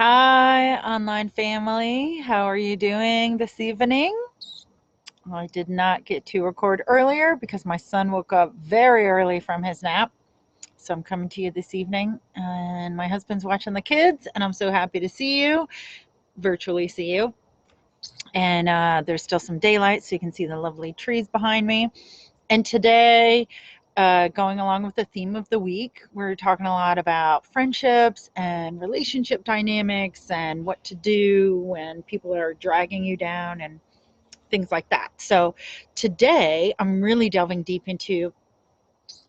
Hi, online family. How are you doing this evening? I did not get to record earlier because my son woke up very early from his nap. So I'm coming to you this evening, and my husband's watching the kids, and I'm so happy to see you, virtually see you. And there's still some daylight, so you can see the lovely trees behind me. And today, going along with the theme of the week, we're talking a lot about friendships and relationship dynamics and what to do when people are dragging you down and things like that. So today, I'm really delving deep into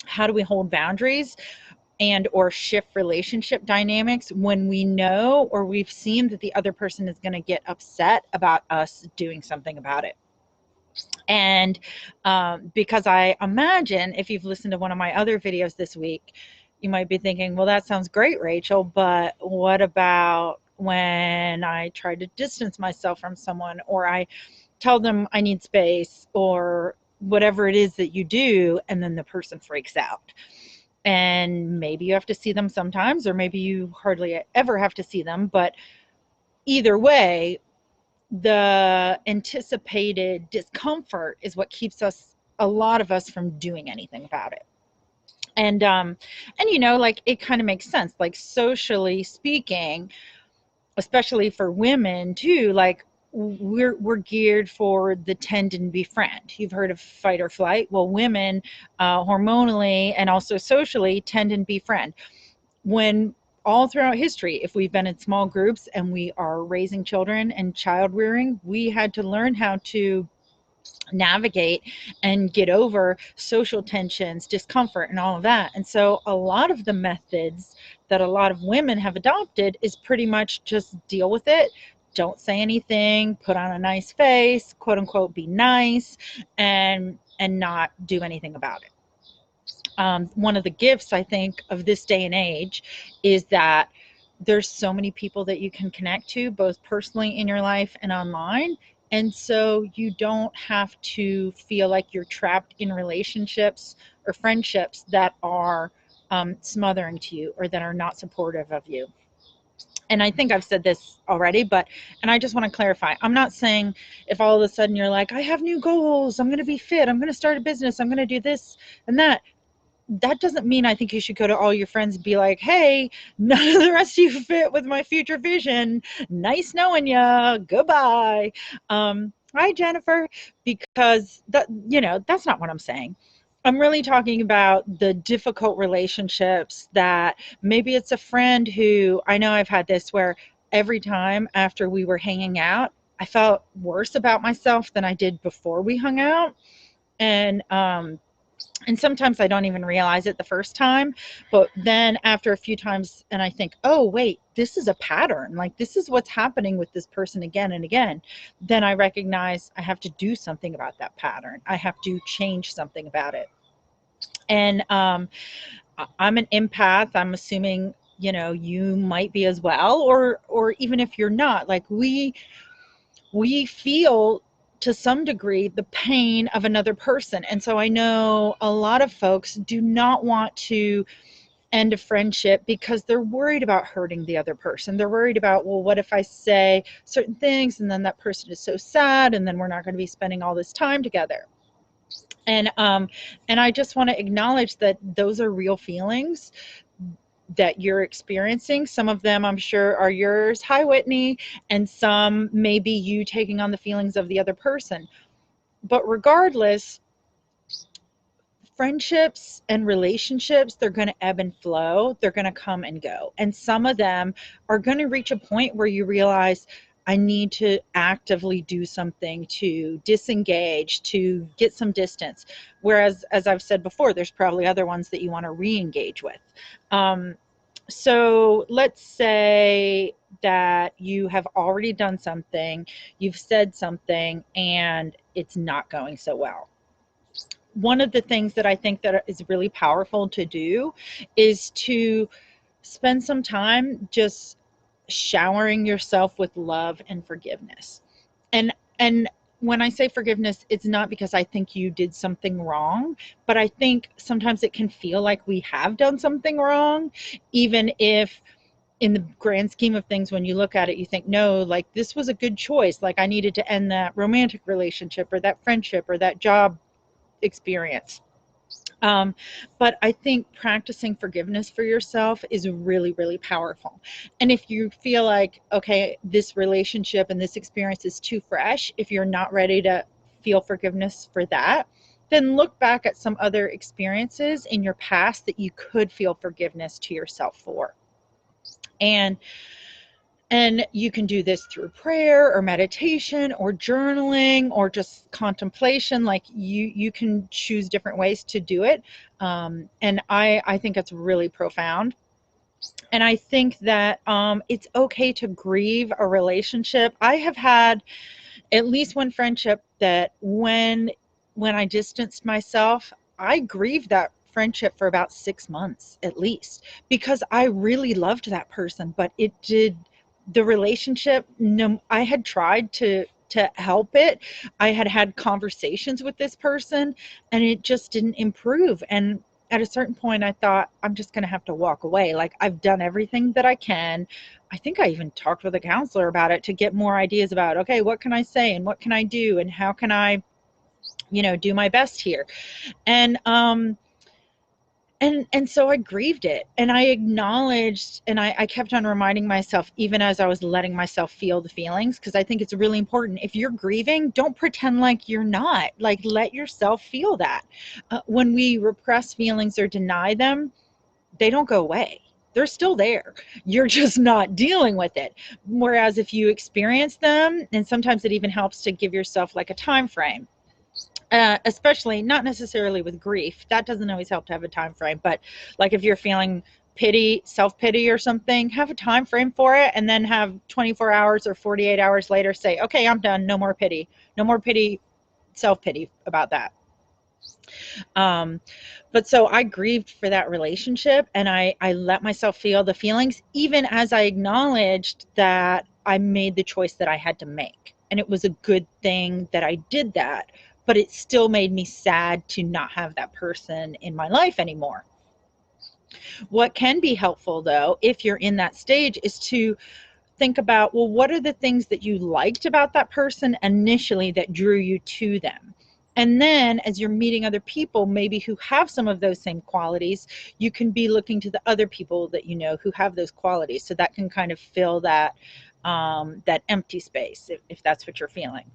how do we hold boundaries and or shift relationship dynamics when we know or we've seen that the other person is going to get upset about us doing something about it. And because I imagine if you've listened to one of my other videos this week, you might be thinking, well, that sounds great, Rachel, but what about when I try to distance myself from someone, or I tell them I need space, or whatever it is that you do, and then the person freaks out? And maybe you have to see them sometimes, or maybe you hardly ever have to see them, but either way, the anticipated discomfort is what keeps us, a lot of us, from doing anything about it. And like, it kind of makes sense, like, socially speaking, especially for women too, like, we're geared for the tend and befriend. You've heard of fight or flight. Well, women, hormonally and also socially, tend and befriend. When all throughout history, if we've been in small groups and we are raising children and child rearing, we had to learn how to navigate and get over social tensions, discomfort, and all of that. And so a lot of the methods that a lot of women have adopted is pretty much just deal with it. Don't say anything, put on a nice face, quote unquote, be nice, and not do anything about it. One of the gifts, I think, of this day and age is that there's so many people that you can connect to, both personally in your life and online. And so you don't have to feel like you're trapped in relationships or friendships that are smothering to you or that are not supportive of you. And I think I've said this already, and I just want to clarify. I'm not saying if all of a sudden you're like, I have new goals, I'm going to be fit, I'm going to start a business, I'm going to do this and that doesn't mean I think you should go to all your friends and be like, hey, none of the rest of you fit with my future vision. Nice knowing ya. Goodbye. Hi, Jennifer. Because that's not what I'm saying. I'm really talking about the difficult relationships that maybe it's a friend who, I know I've had this where every time after we were hanging out, I felt worse about myself than I did before we hung out. And sometimes I don't even realize it the first time, but then after a few times, and I think, oh, wait, this is a pattern. Like, this is what's happening with this person again and again. Then I recognize I have to do something about that pattern. I have to change something about it. And I'm an empath. I'm assuming, you might be as well, or even if you're not, like, we feel to some degree the pain of another person. And so I know a lot of folks do not want to end a friendship because they're worried about hurting the other person. They're worried about, well, what if I say certain things and then that person is so sad and then we're not going to be spending all this time together. And I just want to acknowledge that those are real feelings that you're experiencing. Some of them, I'm sure, are yours. Hi, Whitney. And some may be you taking on the feelings of the other person. But regardless, friendships and relationships, they're going to ebb and flow. They're going to come and go. And some of them are going to reach a point where you realize, I need to actively do something to disengage, to get some distance. Whereas, as I've said before, there's probably other ones that you want to re-engage with. So let's say that you have already done something, you've said something, and it's not going so well. One of the things that I think that is really powerful to do is to spend some time just showering yourself with love and forgiveness. And when I say forgiveness, it's not because I think you did something wrong, but I think sometimes it can feel like we have done something wrong, even if in the grand scheme of things, when you look at it, you think, no, like this was a good choice. Like I needed to end that romantic relationship or that friendship or that job experience. But I think practicing forgiveness for yourself is really, really powerful. And if you feel like, okay, this relationship and this experience is too fresh, if you're not ready to feel forgiveness for that, then look back at some other experiences in your past that you could feel forgiveness to yourself for. And you can do this through prayer or meditation or journaling or just contemplation. Like you can choose different ways to do it. And I think it's really profound. And I think that it's okay to grieve a relationship. I have had at least one friendship that when I distanced myself, I grieved that friendship for about 6 months at least, because I really loved that person, but it did the relationship, no, I had tried to help it. I had had conversations with this person and it just didn't improve. And at a certain point I thought, I'm just going to have to walk away. Like I've done everything that I can. I think I even talked with a counselor about it to get more ideas about, okay, what can I say and what can I do and how can I, do my best here. And and so I grieved it and I acknowledged, and I kept on reminding myself, even as I was letting myself feel the feelings, because I think it's really important. If you're grieving, don't pretend like you're not. Like, let yourself feel that. When we repress feelings or deny them, they don't go away. They're still there. You're just not dealing with it. Whereas if you experience them, and sometimes it even helps to give yourself like a time frame. Especially not necessarily with grief, that doesn't always help to have a time frame, but like if you're feeling pity, self-pity or something, have a time frame for it, and then have 24 hours or 48 hours later say, okay, I'm done, no more pity, no more pity, self-pity about that. But so I grieved for that relationship, and I let myself feel the feelings, even as I acknowledged that I made the choice that I had to make, and it was a good thing that I did that, but it still made me sad to not have that person in my life anymore. What can be helpful, though, if you're in that stage, is to think about, well, what are the things that you liked about that person initially that drew you to them? And then as you're meeting other people, maybe who have some of those same qualities, you can be looking to the other people that you know who have those qualities. So that can kind of fill that that empty space, if that's what you're feeling.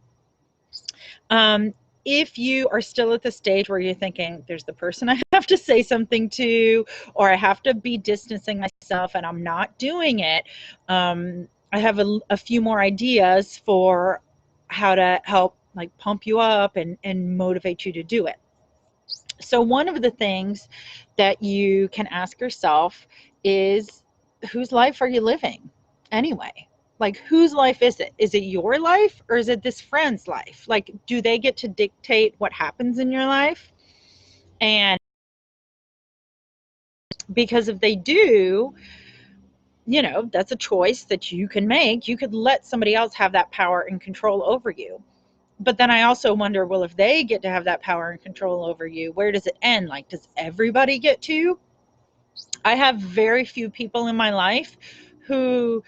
Um, if you are still at the stage where you're thinking, there's the person I have to say something to, or I have to be distancing myself and I'm not doing it, I have a few more ideas for how to help like pump you up and motivate you to do it. So one of the things that you can ask yourself is, whose life are you living anyway? Like, whose life is it? Is it your life or is it this friend's life? Like, do they get to dictate what happens in your life? And because if they do, that's a choice that you can make. You could let somebody else have that power and control over you. But then I also wonder, well, if they get to have that power and control over you, where does it end? Like, does everybody get to? I have very few people in my life who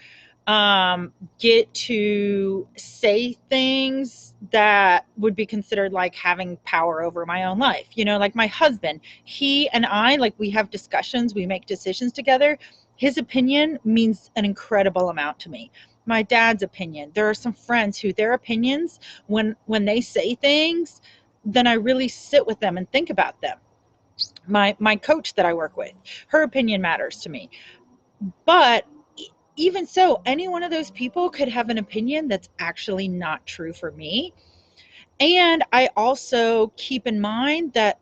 get to say things that would be considered like having power over my own life. Like my husband, he and I, like, we have discussions, we make decisions together. His opinion means an incredible amount to me. My dad's opinion. There are some friends who their opinions, when they say things, then I really sit with them and think about them. My coach that I work with, her opinion matters to me. But even so, any one of those people could have an opinion that's actually not true for me. And I also keep in mind that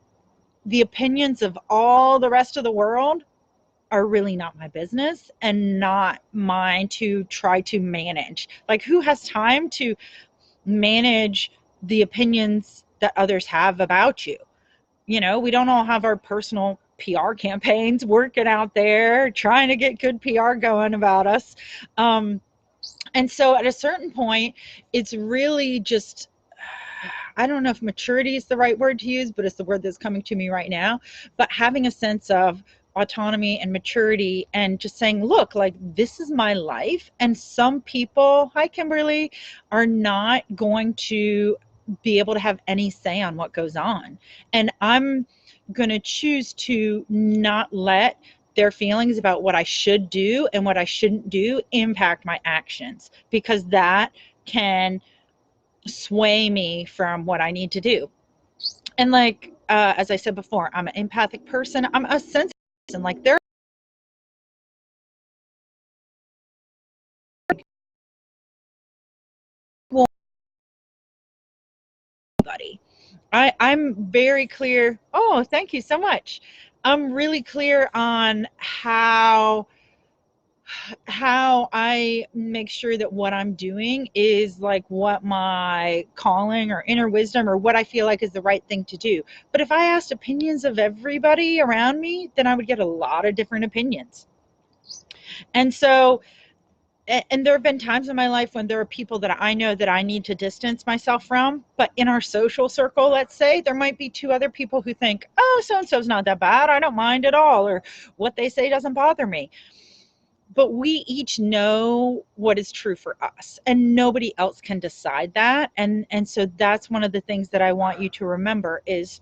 the opinions of all the rest of the world are really not my business and not mine to try to manage. Like, who has time to manage the opinions that others have about you? We don't all have our personal PR campaigns working out there, trying to get good PR going about us. And so at a certain point, it's really just, I don't know if maturity is the right word to use, but it's the word that's coming to me right now. But having a sense of, autonomy and maturity and just saying, look, like, this is my life. And some people, hi, Kimberly, are not going to be able to have any say on what goes on. And I'm going to choose to not let their feelings about what I should do and what I shouldn't do impact my actions, because that can sway me from what I need to do. And like, as I said before, I'm an empathic person. I'm a sensitive person. Like, there will anybody. I'm very clear. Oh, thank you so much. I'm really clear on how I make sure that what I'm doing is like what my calling or inner wisdom or what I feel like is the right thing to do. But if I asked opinions of everybody around me, then I would get a lot of different opinions. And so, and there have been times in my life when there are people that I know that I need to distance myself from, but in our social circle, let's say, there might be two other people who think, oh, so-and-so's not that bad, I don't mind at all, or what they say doesn't bother me. But we each know what is true for us, and nobody else can decide that. And so that's one of the things that I want you to remember is,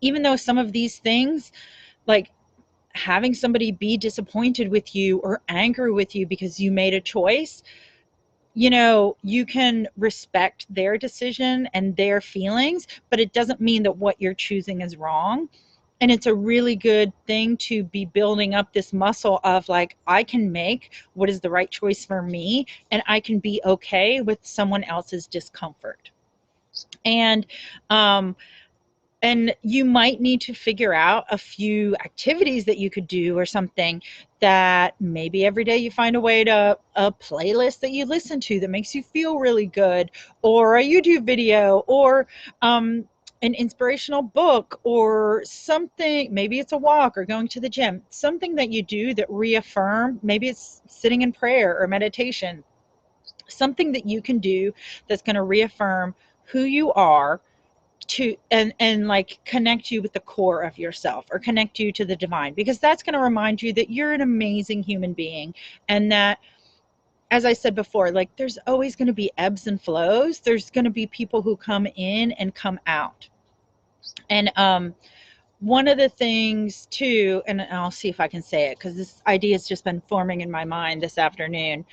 even though some of these things, like having somebody be disappointed with you or angry with you because you made a choice, you know, you can respect their decision and their feelings, but it doesn't mean that what you're choosing is wrong. And it's a really good thing to be building up this muscle of like, I can make what is the right choice for me, and I can be okay with someone else's discomfort. And and you might need to figure out a few activities that you could do or something, that maybe every day you find a way to, a playlist that you listen to that makes you feel really good, or a YouTube video, or an inspirational book, or something. Maybe it's a walk or going to the gym, something that you do that reaffirm. Maybe it's sitting in prayer or meditation, something that you can do that's going to reaffirm who you are, to and like connect you with the core of yourself, or connect you to the divine, because that's going to remind you that you're an amazing human being. And that, as I said before, like, there's always going to be ebbs and flows. There's going to be people who come in and come out. And one of the things too, and I'll see if I can say it, because this idea has just been forming in my mind this afternoon,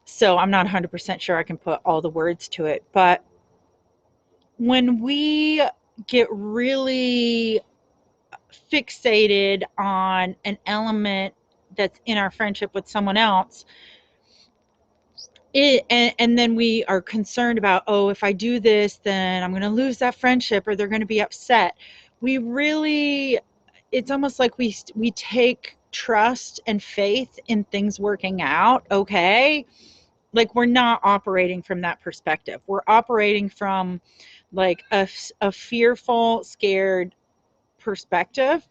so I'm not 100% sure I can put all the words to it. But when we get really fixated on an element that's in our friendship with someone else, and then we are concerned about, oh, if I do this, then I'm going to lose that friendship, or they're going to be upset. We really, it's almost like we take trust and faith in things working out okay. Like, we're not operating from that perspective. We're operating from like a fearful, scared perspective.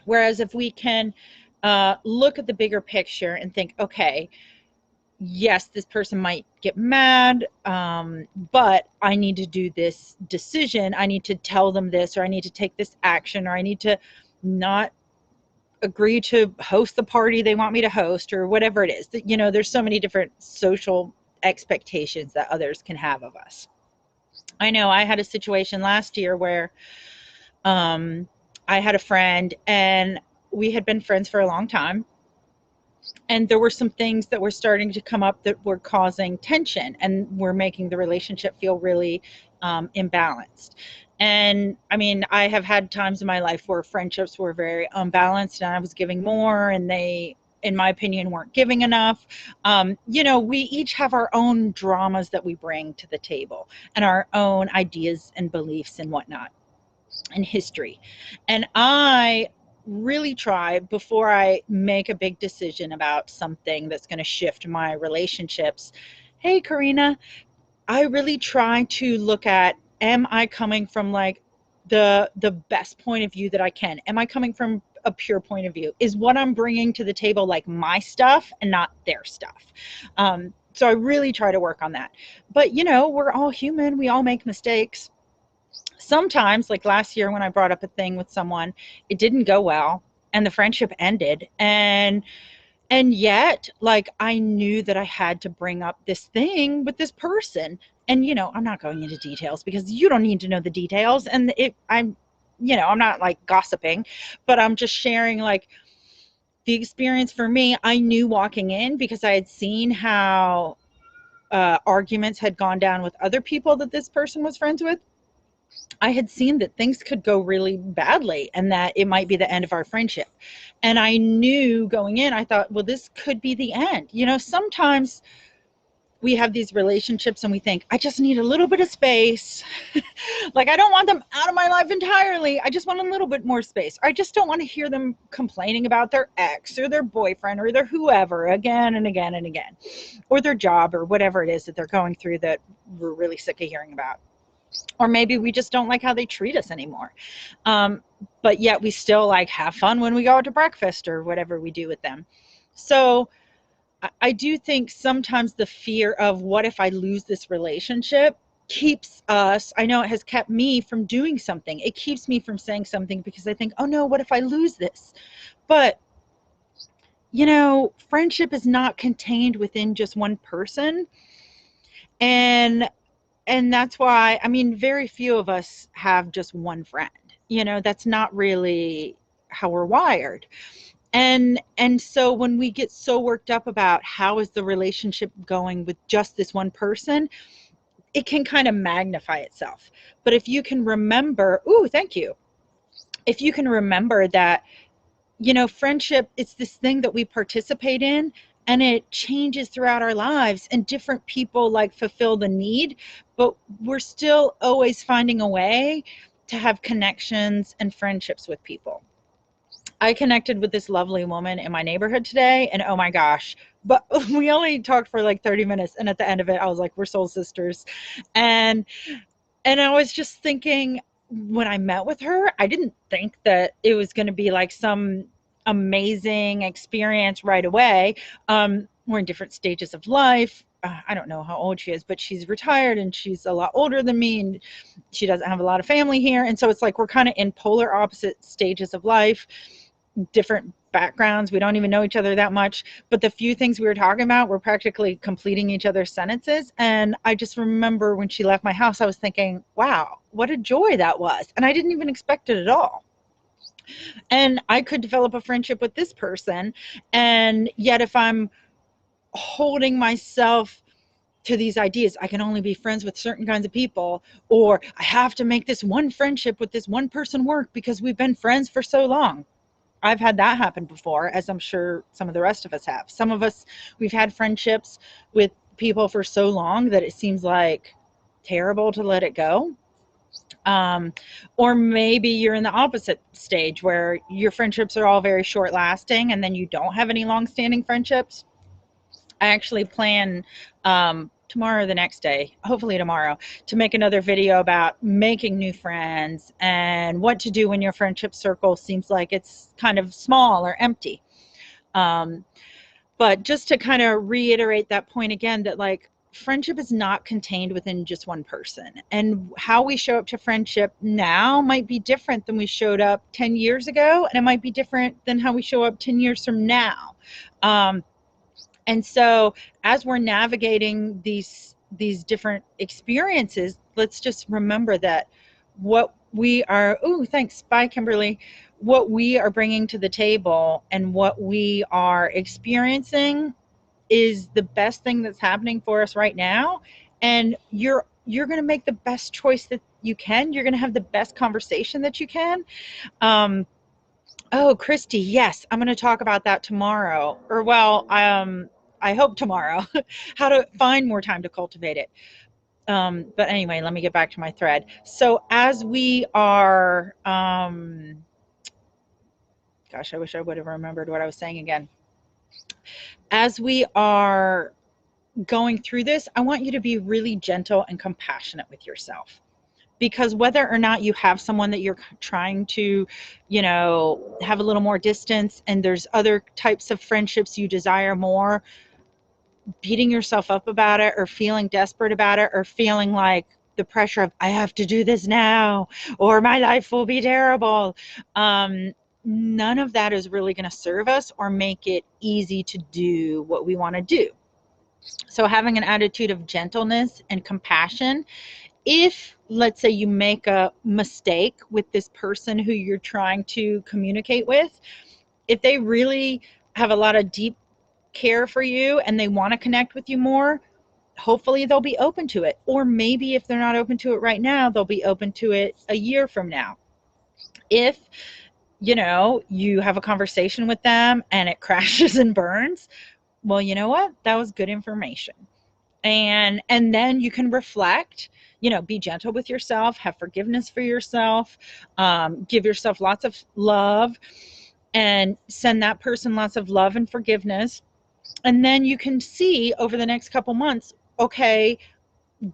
Whereas if we can look at the bigger picture and think, okay, yes, this person might get mad, but I need to do this decision. I need to tell them this, or I need to take this action, or I need to not agree to host the party they want me to host, or whatever it is. You know, there's so many different social expectations that others can have of us. I know I had a situation last year where I had a friend, and we had been friends for a long time, and there were some things that were starting to come up that were causing tension and were making the relationship feel really imbalanced. And I mean, I have had times in my life where friendships were very unbalanced, and I was giving more and they, in my opinion, weren't giving enough. You know, we each have our own dramas that we bring to the table, and our own ideas and beliefs and whatnot, and history. And I really try, before I make a big decision about something that's going to shift my relationships. Hey, Karina, I really try to look at, am I coming from like the best point of view that I can? Am I coming from a pure point of view? Is what I'm bringing to the table like my stuff and not their stuff? So I really try to work on that. But you know, we're all human. We all make mistakes. Sometimes, like last year when I brought up a thing with someone, it didn't go well. and the friendship ended. And yet, like, I knew that I had to bring up this thing with this person. And, I'm not going into details because you don't need to know the details. And I'm not like gossiping, but I'm just sharing like the experience for me. I knew walking in because I had seen how arguments had gone down with other people that this person was friends with. I had seen that things could go really badly and that it might be the end of our friendship. And I knew going in, I thought, well, this could be the end. Sometimes we have these relationships and we think, I just need a little bit of space. Like, I don't want them out of my life entirely. I just want a little bit more space. I just don't want to hear them complaining about their ex or their boyfriend or their whoever again and again and again, or their job or whatever it is that they're going through that we're really sick of hearing about. Or maybe we just don't like how they treat us anymore. But yet we still like have fun when we go out to breakfast or whatever we do with them. So I do think sometimes the fear of what if I lose this relationship keeps us, I know it has kept me from doing something. It keeps me from saying something because I think, oh no, what if I lose this? But, friendship is not contained within just one person. And that's why, I mean, very few of us have just one friend. That's not really how we're wired. And so when we get so worked up about how is the relationship going with just this one person, it can kind of magnify itself. But if you can remember, thank you. If you can remember that, friendship, it's this thing that we participate in, and it changes throughout our lives, and different people like fulfill the need, but we're still always finding a way to have connections and friendships with people. I connected with this lovely woman in my neighborhood today, and oh my gosh, but we only talked for like 30 minutes, and at the end of it I was like, we're soul sisters. And I was just thinking, when I met with her, I didn't think that it was going to be like some amazing experience right away. We're in different stages of life. I don't know how old she is, but she's retired and she's a lot older than me, and she doesn't have a lot of family here. And so it's like we're kind of in polar opposite stages of life, different backgrounds. We don't even know each other that much, but the few things we were talking about were practically completing each other's sentences. And I just remember when she left my house, I was thinking, wow, what a joy that was. And I didn't even expect it at all. And I could develop a friendship with this person. And yet if I'm holding myself to these ideas, I can only be friends with certain kinds of people, or I have to make this one friendship with this one person work because we've been friends for so long. I've had that happen before, as I'm sure some of the rest of us have. Some of us, we've had friendships with people for so long that it seems like terrible to let it go. Or maybe you're in the opposite stage where your friendships are all very short lasting and then you don't have any long standing friendships. I actually plan tomorrow or the next day, hopefully tomorrow, to make another video about making new friends and what to do when your friendship circle seems like it's kind of small or empty. But just to kind of reiterate that point again, that like friendship is not contained within just one person, and how we show up to friendship now might be different than we showed up 10 years ago, and it might be different than how we show up 10 years from now. And so as we're navigating these different experiences, let's just remember that what we are, thanks, bye Kimberly, what we are bringing to the table and what we are experiencing is the best thing that's happening for us right now. And you're going to make the best choice that you can. You're going to have the best conversation that you can. Oh, Christy, yes, I'm going to talk about that tomorrow. Or, well, I hope tomorrow, how to find more time to cultivate it. But anyway, let me get back to my thread. So as we are, gosh, I wish I would have remembered what I was saying again. As we are going through this, I want you to be really gentle and compassionate with yourself. Because whether or not you have someone that you're trying to, have a little more distance, and there's other types of friendships you desire more, beating yourself up about it or feeling desperate about it or feeling like the pressure of I have to do this now or my life will be terrible, none of that is really going to serve us or make it easy to do what we want to do. So having an attitude of gentleness and compassion, if let's say you make a mistake with this person who you're trying to communicate with, if they really have a lot of deep care for you and they want to connect with you more, hopefully they'll be open to it. Or maybe if they're not open to it right now, they'll be open to it a year from now. If you have a conversation with them and it crashes and burns, well, you know what? That was good information. And then you can reflect, be gentle with yourself, have forgiveness for yourself, give yourself lots of love, and send that person lots of love and forgiveness. And then you can see over the next couple months, okay,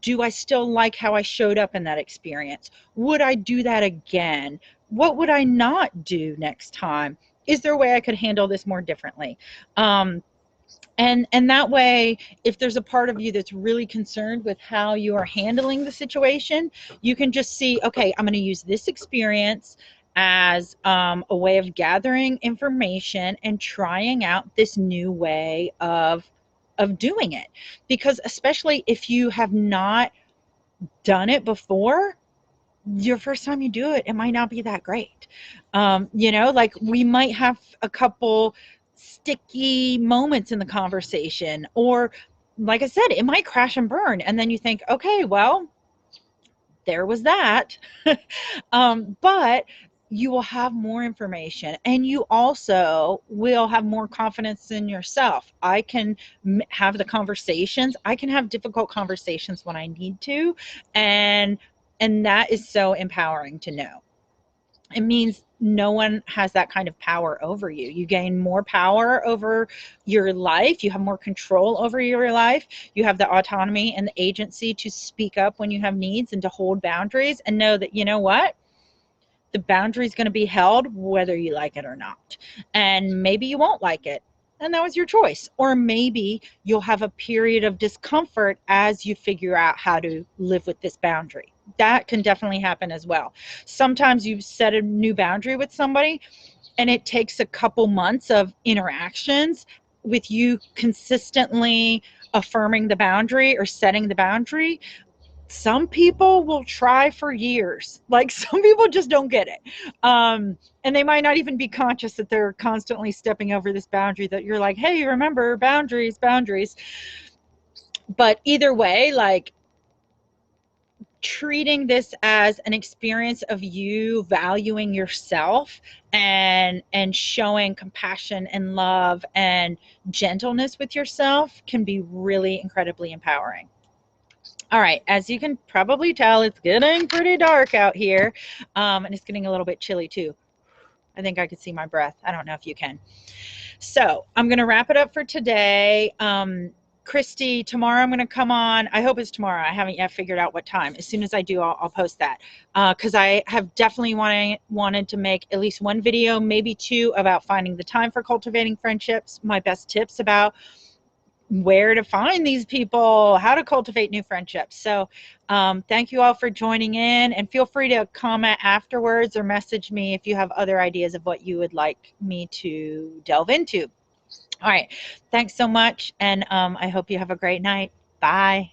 do I still like how I showed up in that experience? Would I do that again? What would I not do next time? Is there a way I could handle this more differently? And that way, if there's a part of you that's really concerned with how you are handling the situation, you can just see, okay, I'm going to use this experience as a way of gathering information and trying out this new way of doing it. Because especially if you have not done it before, your first time you do it, it might not be that great. Like we might have a couple sticky moments in the conversation, or like I said, it might crash and burn. And then you think, okay, well, there was that. But you will have more information and you also will have more confidence in yourself. I can have the conversations. I can have difficult conversations when I need to. And that is so empowering to know. It means no one has that kind of power over you. You gain more power over your life. You have more control over your life. You have the autonomy and the agency to speak up when you have needs and to hold boundaries and know that, you know what? The boundary is going to be held whether you like it or not. And maybe you won't like it. And that was your choice. Or maybe you'll have a period of discomfort as you figure out how to live with this boundary. That can definitely happen as well. Sometimes you set a new boundary with somebody and it takes a couple months of interactions with you consistently affirming the boundary or setting the boundary. Some people will try for years. Like some people just don't get it. And they might not even be conscious that they're constantly stepping over this boundary that you're like, hey, remember boundaries. But either way, like treating this as an experience of you valuing yourself and showing compassion and love and gentleness with yourself can be really incredibly empowering. All right, as you can probably tell, it's getting pretty dark out here, and it's getting a little bit chilly too. I think I could see my breath. I don't know if you can. So I'm going to wrap it up for today. Christy, tomorrow I'm going to come on. I hope it's tomorrow. I haven't yet figured out what time. As soon as I do, I'll post that, because I have definitely wanted to make at least one video, maybe two, about finding the time for cultivating friendships, my best tips about where to find these people, how to cultivate new friendships. So thank you all for joining in, and feel free to comment afterwards or message me if you have other ideas of what you would like me to delve into. All right, thanks so much, and I hope you have a great night. Bye.